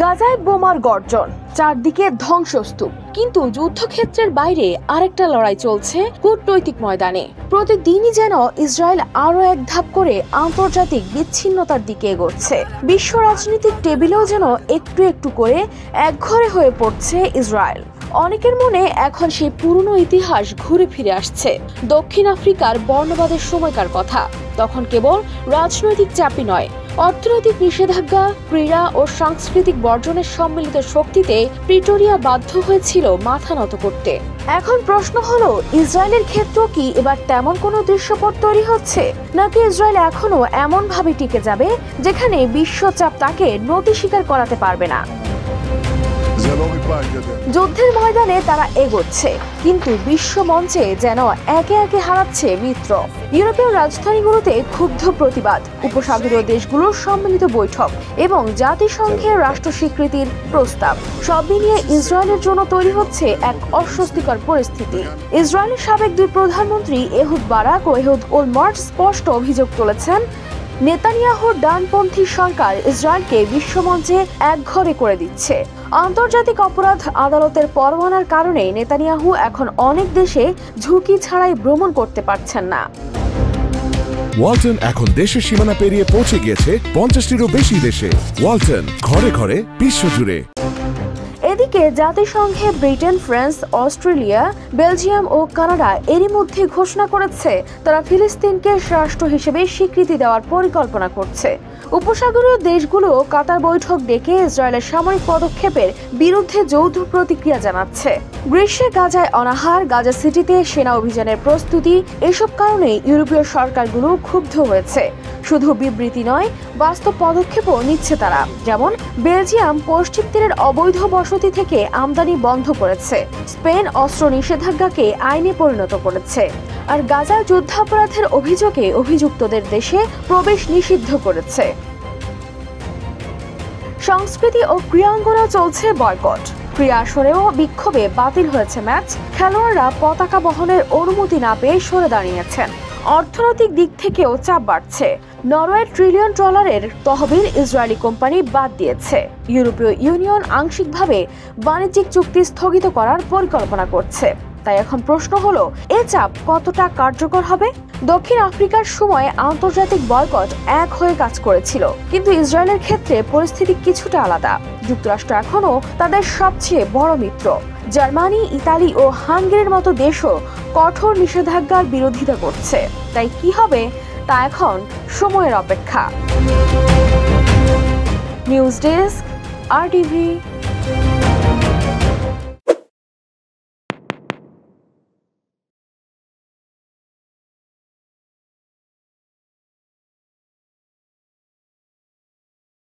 গাজায় বোমার গর্জন, চারদিকে ধ্বংসস্তূপ, কিন্তু যুদ্ধক্ষেত্রের বাইরে আরেকটা লড়াই চলছে কূটনৈতিক ময়দানে। প্রতিদিনই যেন ইসরায়েল আরো এক ধাপ করে আন্তর্জাতিক বিচ্ছিন্নতার দিকে এগোচ্ছে। বিশ্ব রাজনৈতিক টেবিলেও যেন একটু একটু করে একঘরে হয়ে পড়ছে ইসরায়েল। অনেকের মনে এখন সেই পুরনো ইতিহাস ঘুরে ফিরে আসছে। দক্ষিণ আফ্রিকার বর্ণবাদের সময়কার কথা। তখন কেবল রাজনৈতিক চাপই নয়, অর্থনৈতিক নিষেধাজ্ঞা, ক্রীড়া ও সাংস্কৃতিক বর্জনের সম্মিলিত শক্তিতে প্রিটোরিয়া বাধ্য হয়েছিল মাথা নত করতে। এখন প্রশ্ন হলো, ইসরায়েলের ক্ষেত্রেও কি এবার তেমন কোনো দৃশ্যপট তৈরি হচ্ছে, নাকি ইসরায়েল এখনো এমন ভাবে টিকে যাবে যেখানে বিশ্বচাপ তাকে নতি স্বীকার করাতে পারবে না? যুদ্ধের ময়দানে তারা এগোচ্ছে, কিন্তু বিশ্ব মঞ্চে যেন একে একে হারাচ্ছে মিত্র। ইউরোপীয় রাজধানীগুলোতে ক্ষুব্ধ প্রতিবাদ, উপসাগরীয় দেশগুলোর সম্মিলিত বৈঠক এবং জাতিসংঘের রাষ্ট্র স্বীকৃতির প্রস্তাব, সব মিলিয়ে ইসরায়েলের জন্য তৈরি হচ্ছে এক অস্বস্তিকর পরিস্থিতি। ইসরায়েলের সাবেক দুই প্রধানমন্ত্রী এহুদ বারাক ও এহুদ ওলমার্ট স্পষ্ট অভিযোগ তুলেছেন, নেতানিয়াহুর ডানপন্থী সরকার ইসরায়েলকে বিশ্বমঞ্চে একঘরে করে দিচ্ছে। আন্তর্জাতিক অপরাধ আদালতের পরোয়ানার কারণে নেতানিয়াহু এখন অনেক দেশে ঝুঁকি ছাড়াই ভ্রমণ করতে পারছেন না। ওয়ালটন এখন দেশের সীমানা পেরিয়ে পৌঁছে গিয়েছে 50টিরও বেশি দেশে। ওয়ালটন, ঘরে ঘরে বিশ্বজুড়ে। এদিকে জাতিসংঘে ব্রিটেন, ফ্রান্স, অস্ট্রেলিয়া, বেলজিয়াম ও কানাডা এরই মধ্যে ঘোষণা করেছে তারা ফিলিস্তিনকে রাষ্ট্র হিসেবে স্বীকৃতি দেওয়ার পরিকল্পনা করছে। উপসাগরীয় দেশগুলো কাতার বৈঠক ডেকে ইসরায়েলের সামরিক পদক্ষেপের বিরুদ্ধে যৌথ প্রতিক্রিয়া জানাচ্ছে। গ্রীষ্মে গাজায় অনাহার, গাজা সিটিতে সেনা অভিযানের প্রস্তুতি, এসব কারণে ইউরোপীয় সরকারগুলো ক্ষুব্ধ হয়েছে। শুধু বিবৃতি নয়, বাস্তব পদক্ষেপও নিচ্ছে তারা। যেমন বেলজিয়াম পশ্চিম তীরের অবৈধ বসতি থেকে আমদানি বন্ধ করেছে, স্পেন অস্ত্র নিষেধাজ্ঞাকে আইনে পরিণত করেছে, আর গাজায় যুদ্ধাপরাধের অভিযোগে অভিযুক্তদের দেশে প্রবেশ নিষিদ্ধ করেছে। সংস্কৃতি ও ক্রীড়াঙ্গনে চলছে বয়কট, ক্রীড়া আসরেও বিক্ষোভে বাতিল হয়েছে ম্যাচ, খেলোয়াড়রা পতাকা বহনের অনুমতি না পেয়ে সরে দাঁড়িয়েছেন। অর্থনৈতিক দিক থেকেও চাপ বাড়ছে। নরওয়ের $1 ট্রিলিয়ন তহবিল ইসরায়েলি কোম্পানি বাদ দিয়েছে। ইউরোপীয় ইউনিয়ন আংশিকভাবে বাণিজ্যিক চুক্তি স্থগিত করার পরিকল্পনা করছে। তাই এখন প্রশ্ন হলো, এ চাপ কতটা কার্যকর হবে? দক্ষিণ আফ্রিকার সময় আন্তর্জাতিক বয়কট এক হয়ে কাজ করেছিল, কিন্তু ইসরায়েলের ক্ষেত্রে পরিস্থিতি কিছুটা আলাদা। যুক্তরাষ্ট্র এখনো তাদের সবচেয়ে বড় মিত্র। জার্মানি, ইতালি ও হাঙ্গেরির মতো দেশও কঠোর নিষেধাজ্ঞার বিরোধিতা করছে। তাই কি হবে তা এখন সময়ের অপেক্ষা। News desk, RTV।